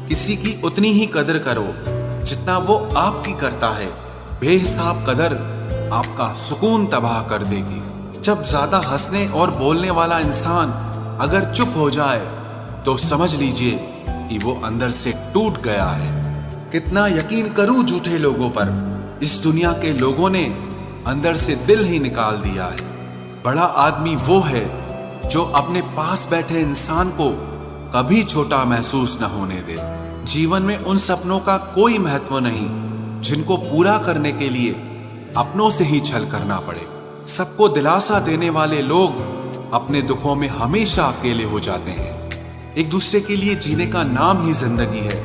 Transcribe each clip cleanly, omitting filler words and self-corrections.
किसी की उतनी ही कदर करो जितना वो आपकी करता है। बेहिसाब कदर आपका सुकून तबाह कर देगी। जब ज्यादा हंसने और बोलने वाला इंसान अगर चुप हो जाए तो समझ लीजिए कि वो अंदर से टूट गया है। कितना यकीन करूं झूठे लोगों पर, इस दुनिया के लोगों ने अंदर से दिल ही निकाल दिया है। बड़ा आदमी वो है जो अपने पास बैठे इंसान को कभी छोटा महसूस न होने दे। जीवन में उन सपनों का कोई महत्व नहीं जिनको पूरा करने के लिए अपनों से ही छल करना पड़े। सबको दिलासा देने वाले लोग अपने दुखों में हमेशा अकेले हो जाते हैं। एक दूसरे के लिए जीने का नाम ही जिंदगी है,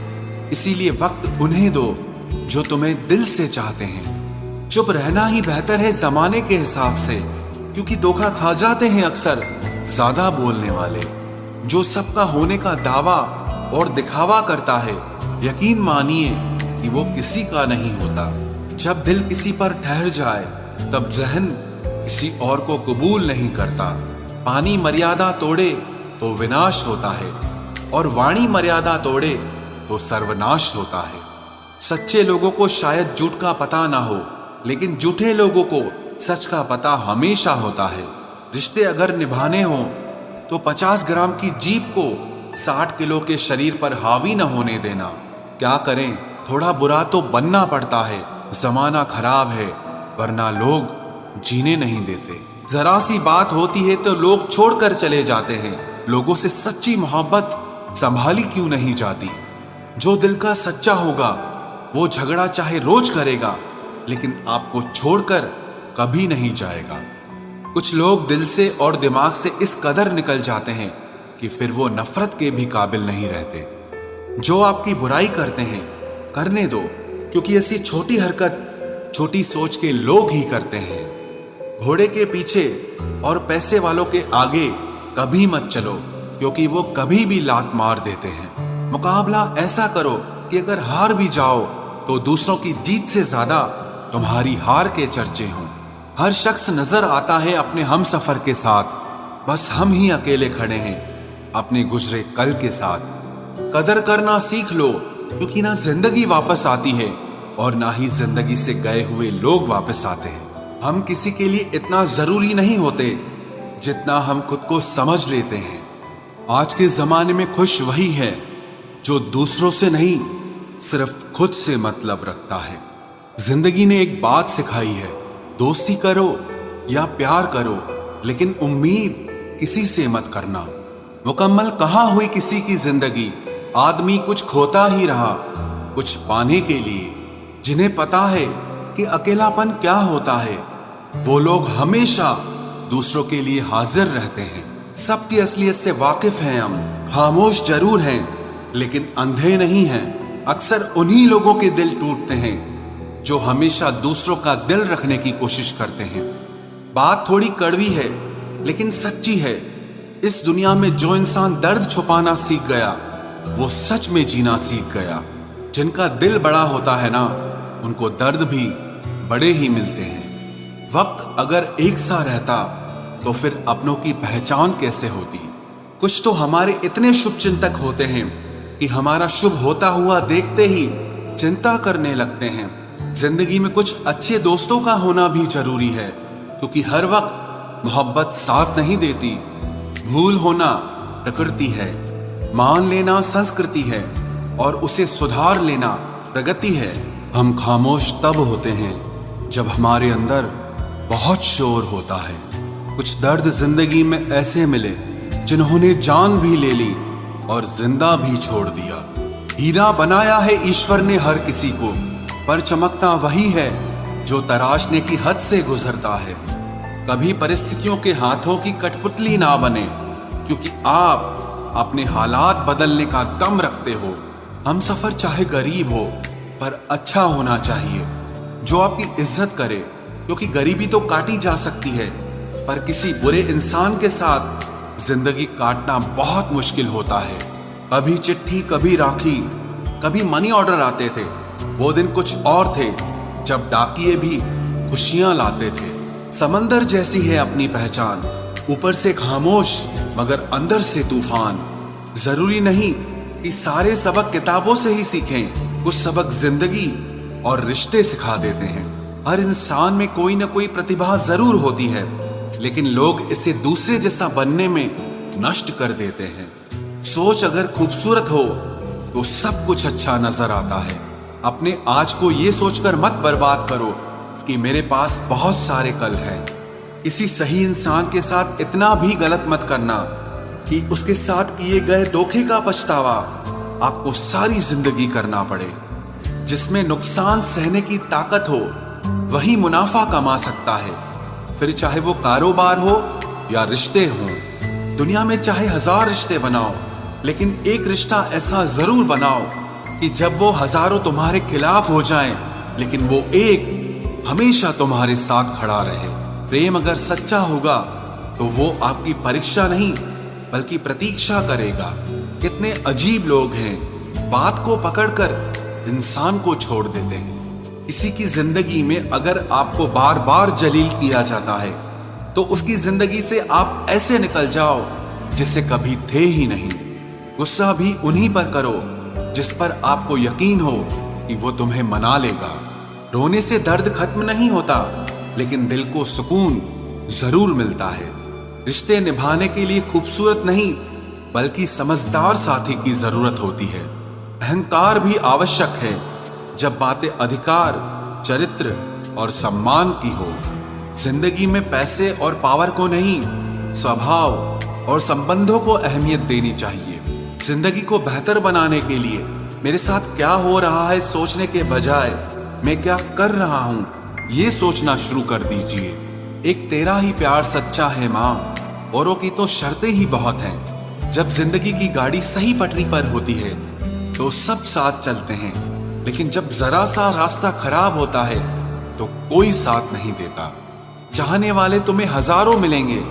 इसीलिए वक्त उन्हें दो जो तुम्हें दिल से चाहते हैं। चुप रहना ही बेहतर है जमाने के हिसाब से, क्योंकि धोखा खा जाते हैं अक्सर ज्यादा बोलने वाले। जो सबका होने का दावा और दिखावा करता है, यकीन मानिए कि वो किसी का नहीं होता। जब दिल किसी पर ठहर जाए तब जहन किसी और को कबूल नहीं करता। पानी मर्यादा तोड़े तो विनाश होता है और वाणी मर्यादा तोड़े तो सर्वनाश होता है। सच्चे लोगों को शायद झूठ का पता ना हो, लेकिन झूठे लोगों को सच का पता हमेशा होता है। रिश्ते अगर निभाने हो तो 50 ग्राम की जीभ को 60 किलो के शरीर पर हावी न होने देना। क्या करें, थोड़ा बुरा तो बनना पड़ता है। जमाना खराब है वरना लोग जीने नहीं देते। जरा सी बात होती है तो लोग छोड़कर चले जाते हैं। लोगों से सच्ची मोहब्बत संभाली क्यों नहीं जाती? जो दिल का सच्चा होगा वो झगड़ा चाहे रोज करेगा, लेकिन आपको छोड़कर कभी नहीं जाएगा। कुछ लोग दिल से और दिमाग से इस कदर निकल जाते हैं कि फिर वो नफरत के भी काबिल नहीं रहते। जो आपकी बुराई करते हैं करने दो, क्योंकि ऐसी छोटी हरकत छोटी सोच के लोग ही करते हैं। घोड़े के पीछे और पैसे वालों के आगे कभी मत चलो, क्योंकि वो कभी भी लात मार देते हैं। मुकाबला ऐसा करो कि अगर हार भी जाओ तो दूसरों की जीत से ज्यादा तुम्हारी हार के चर्चे हों। हर शख्स नजर आता है अपने हम सफर के साथ, बस हम ही अकेले खड़े हैं अपने गुजरे कल के साथ। कदर करना सीख लो, क्योंकि ना जिंदगी वापस आती है और ना ही जिंदगी से गए हुए लोग वापस आते हैं। हम किसी के लिए इतना जरूरी नहीं होते जितना हम खुद को समझ लेते हैं। आज के जमाने में खुश वही है जो दूसरों से नहीं सिर्फ खुद से मतलब रखता है। जिंदगी ने एक बात सिखाई है, दोस्ती करो या प्यार करो, लेकिन उम्मीद किसी से मत करना। मुकम्मल कहाँ हुई किसी की जिंदगी? आदमी कुछ खोता ही रहा कुछ पाने के लिए। जिन्हें पता है कि अकेलापन क्या होता है, वो लोग हमेशा दूसरों के लिए हाजिर रहते हैं। सबकी असलियत से वाकिफ हैं हम, खामोश जरूर हैं लेकिन अंधे नहीं हैं। अक्सर उन्हीं लोगों के दिल टूटते हैं जो हमेशा दूसरों का दिल रखने की कोशिश करते हैं। बात थोड़ी कड़वी है लेकिन सच्ची है। इस दुनिया में जो इंसान दर्द छुपाना सीख गया वो सच में जीना सीख गया। जिनका दिल बड़ा होता है ना, उनको दर्द भी बड़े ही मिलते हैं। वक्त अगर एक सा रहता तो फिर अपनों की पहचान कैसे होती? कुछ तो हमारे इतने शुभ चिंतक होते हैं कि हमारा शुभ होता हुआ देखते ही चिंता करने लगते हैं। जिंदगी में कुछ अच्छे दोस्तों का होना भी जरूरी है, क्योंकि हर वक्त मोहब्बत साथ नहीं देती। भूल होना प्रकृति है, मान लेना संस्कृति है और उसे सुधार लेना प्रगति है। हम खामोश तब होते हैं जब हमारे अंदर बहुत शोर होता है। कुछ दर्द जिंदगी में ऐसे मिले जिन्होंने जान भी ले ली और जिंदा भी छोड़ दिया। हीरा बनाया है ईश्वर ने हर किसी को, पर चमकता वही है जो तराशने की हद से गुजरता है। कभी परिस्थितियों के हाथों की कठपुतली ना बने, क्योंकि आप अपने हालात बदलने का दम रखते हो। हम सफर चाहे गरीब हो पर अच्छा होना चाहिए, जो आपकी इज्जत करे, क्योंकि गरीबी तो काटी जा सकती है पर किसी बुरे इंसान के साथ जिंदगी काटना बहुत मुश्किल होता है। कभी चिट्ठी, कभी राखी, कभी मनी ऑर्डर आते थे। वो दिन कुछ और थे जब डाकिये भी खुशियां लाते थे। समंदर जैसी है अपनी पहचान, ऊपर से खामोश मगर अंदर से तूफान। जरूरी नहीं कि सारे सबक किताबों से ही सीखें, कुछ सबक जिंदगी और रिश्ते सिखा देते हैं। हर इंसान में कोई ना कोई प्रतिभा जरूर होती है, लेकिन लोग इसे दूसरे जैसा बनने में नष्ट कर देते हैं। सोच अगर खूबसूरत हो तो सब कुछ अच्छा नजर आता है। अपने आज को ये सोचकर मत बर्बाद करो कि मेरे पास बहुत सारे कल हैं। किसी सही इंसान के साथ इतना भी गलत मत करना कि उसके साथ किए गए धोखे का पछतावा आपको सारी जिंदगी करना पड़े। जिसमें नुकसान सहने की ताकत हो वही मुनाफा कमा सकता है, फिर चाहे वो कारोबार हो या रिश्ते हों। दुनिया में चाहे 1000 रिश्ते बनाओ, लेकिन एक रिश्ता ऐसा जरूर बनाओ कि जब वो हजारों तुम्हारे खिलाफ हो जाएं, लेकिन वो एक हमेशा तुम्हारे साथ खड़ा रहे। प्रेम अगर सच्चा होगा तो वो आपकी परीक्षा नहीं बल्कि प्रतीक्षा करेगा। कितने अजीब लोग हैं, बात को पकड़कर इंसान को छोड़ देते हैं। किसी की जिंदगी में अगर आपको बार बार जलील किया जाता है तो उसकी जिंदगी से आप ऐसे निकल जाओ जिसे कभी थे ही नहीं। गुस्सा भी उन्हीं पर करो जिस पर आपको यकीन हो कि वो तुम्हें मना लेगा। रोने से दर्द खत्म नहीं होता, लेकिन दिल को सुकून जरूर मिलता है। रिश्ते निभाने के लिए खूबसूरत नहीं बल्कि समझदार साथी की जरूरत होती है। अहंकार भी आवश्यक है जब बातें अधिकार, चरित्र और सम्मान की हो। जिंदगी में पैसे और पावर को नहीं, स्वभाव और संबंधों को अहमियत देनी चाहिए। जिंदगी को बेहतर बनाने के लिए मेरे साथ क्या हो रहा है सोचने के बजाय मैं क्या कर रहा हूं ये सोचना शुरू कर दीजिए। एक तेरा ही प्यार सच्चा है माँ, औरों की तो शर्तें ही बहुत हैं। जब जिंदगी की गाड़ी सही पटरी पर होती है तो सब साथ चलते हैं, लेकिन जब जरा सा रास्ता खराब होता है तो कोई साथ नहीं देता। चाहने वाले तुम्हें हजारों मिलेंगे,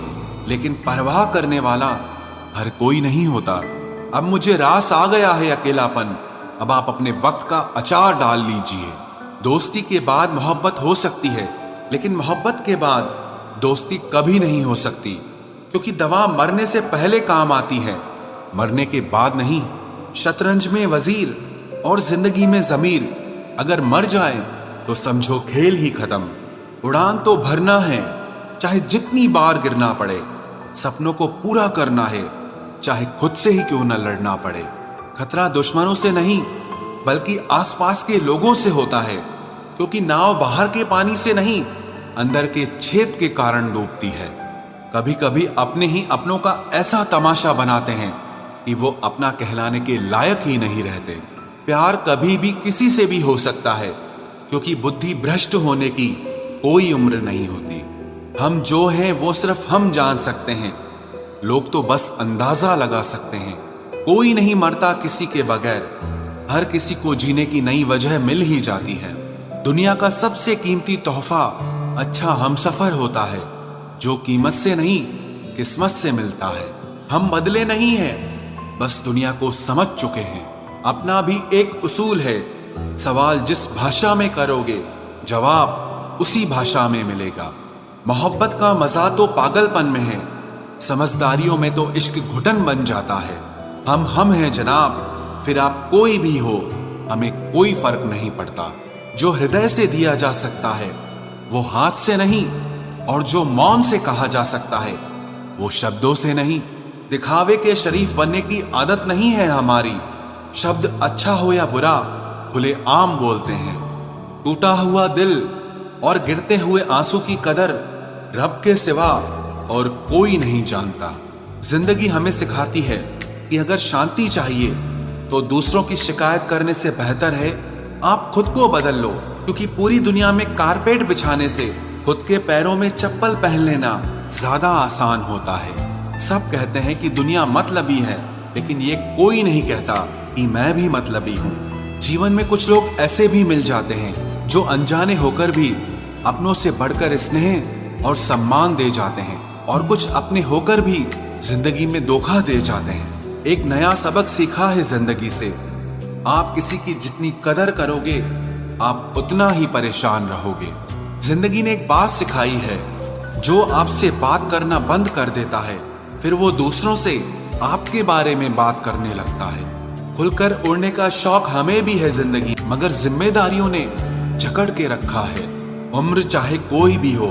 लेकिन परवाह करने वाला हर कोई नहीं होता। अब मुझे रास आ गया है अकेलापन, अब आप अपने वक्त का अचार डाल लीजिए। दोस्ती के बाद मोहब्बत हो सकती है, लेकिन मोहब्बत के बाद दोस्ती कभी नहीं हो सकती, क्योंकि दवा मरने से पहले काम आती है, मरने के बाद नहीं। शतरंज में वजीर और जिंदगी में जमीर अगर मर जाए तो समझो खेल ही खत्म। उड़ान तो भरना है, चाहे जितनी बार गिरना पड़े। सपनों को पूरा करना है, चाहे खुद से ही क्यों न लड़ना पड़े। खतरा दुश्मनों से नहीं बल्कि आसपास के लोगों से होता है, क्योंकि नाव बाहर के पानी से नहीं अंदर के छेद के कारण डूबती है। कभी कभी अपने ही अपनों का ऐसा तमाशा बनाते हैं कि वो अपना कहलाने के लायक ही नहीं रहते। प्यार कभी भी किसी से भी हो सकता है, क्योंकि बुद्धि भ्रष्ट होने की कोई उम्र नहीं होती। हम जो हैं वो सिर्फ हम जान सकते हैं, लोग तो बस अंदाजा लगा सकते हैं। कोई नहीं मरता किसी के बगैर, हर किसी को जीने की नई वजह मिल ही जाती है। दुनिया का सबसे कीमती तोहफा अच्छा हमसफर होता है, जो कीमत से नहीं किस्मत से मिलता है। हम बदले नहीं हैं, बस दुनिया को समझ चुके हैं। अपना भी एक उसूल है, सवाल जिस भाषा में करोगे जवाब उसी भाषा में मिलेगा। मोहब्बत का मजा तो पागलपन में है, समझदारियों में तो इश्क घुटन बन जाता है। हम हैं जनाब, फिर आप कोई भी हो, हमें कोई फर्क नहीं पड़ता। जो हृदय से दिया जा सकता है वो हाथ से नहीं, और जो मौन से कहा जा सकता है वो शब्दों से नहीं। दिखावे के शरीफ बनने की आदत नहीं है हमारी। शब्द अच्छा हो या बुरा खुले आम बोलते हैं। टूटा हुआ दिल और गिरते हुए आंसू की कदर रब के सिवा और कोई नहीं जानता। जिंदगी हमें सिखाती है कि अगर शांति चाहिए तो दूसरों की शिकायत करने से बेहतर है आप खुद को बदल लो, क्योंकि पूरी दुनिया में कारपेट बिछाने से खुद के पैरों में चप्पल पहन लेना ज्यादा आसान होता है। सब कहते हैं कि दुनिया मतलबी है, लेकिन ये कोई नहीं कहता कि मैं भी मतलबी हूँ। जीवन में कुछ लोग ऐसे भी मिल जाते हैं जो अनजाने होकर भी अपनों से बढ़कर स्नेह और सम्मान दे जाते हैं, और कुछ अपने होकर भी जिंदगी में धोखा दे जाते हैं। एक नया सबक सीखा है जिंदगी से, आप किसी की जितनी कदर करोगे आप उतना ही परेशान रहोगे। जिंदगी ने एक बात सिखाई है, जो आपसे बात करना बंद कर देता है फिर वो दूसरों से आपके बारे में बात करने लगता है। खुलकर उड़ने का शौक हमें भी है जिंदगी, मगर जिम्मेदारियों ने जकड़ के रखा है। उम्र चाहे कोई भी हो,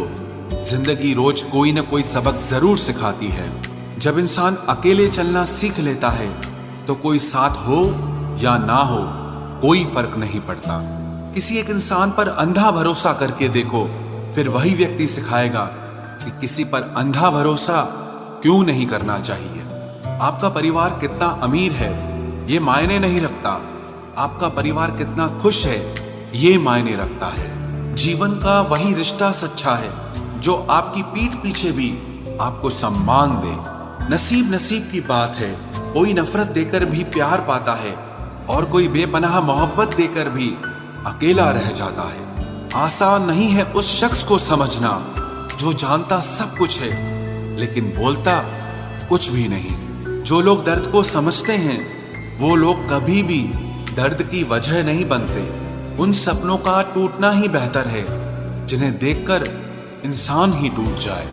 जिंदगी रोज कोई न कोई सबक जरूर सिखाती है। जब इंसान अकेले चलना सीख लेता है तो कोई साथ हो या ना हो कोई फर्क नहीं पड़ता। किसी एक इंसान पर अंधा भरोसा करके देखो, फिर वही व्यक्ति सिखाएगा कि किसी पर अंधा भरोसा क्यों नहीं करना चाहिए। आपका परिवार कितना अमीर है ये मायने नहीं रखता, आपका परिवार कितना खुश है ये मायने रखता है। जीवन का वही रिश्ता सच्चा है जो आपकी पीठ पीछे भी आपको सम्मान दे। नसीब नसीब की बात है, कोई नफरत देकर भी प्यार पाता है और कोई बेपनाह मोहब्बत देकर भी अकेला रह जाता है। आसान नहीं है उस शख्स को समझना जो जानता सब कुछ है लेकिन बोलता कुछ भी नहीं। जो लोग दर्द को समझते हैं वो लोग कभी भी दर्द की वजह नहीं बनते। उन सपनों का टूटना ही बेहतर है जिन्हें देखकर इंसान ही टूट जाए।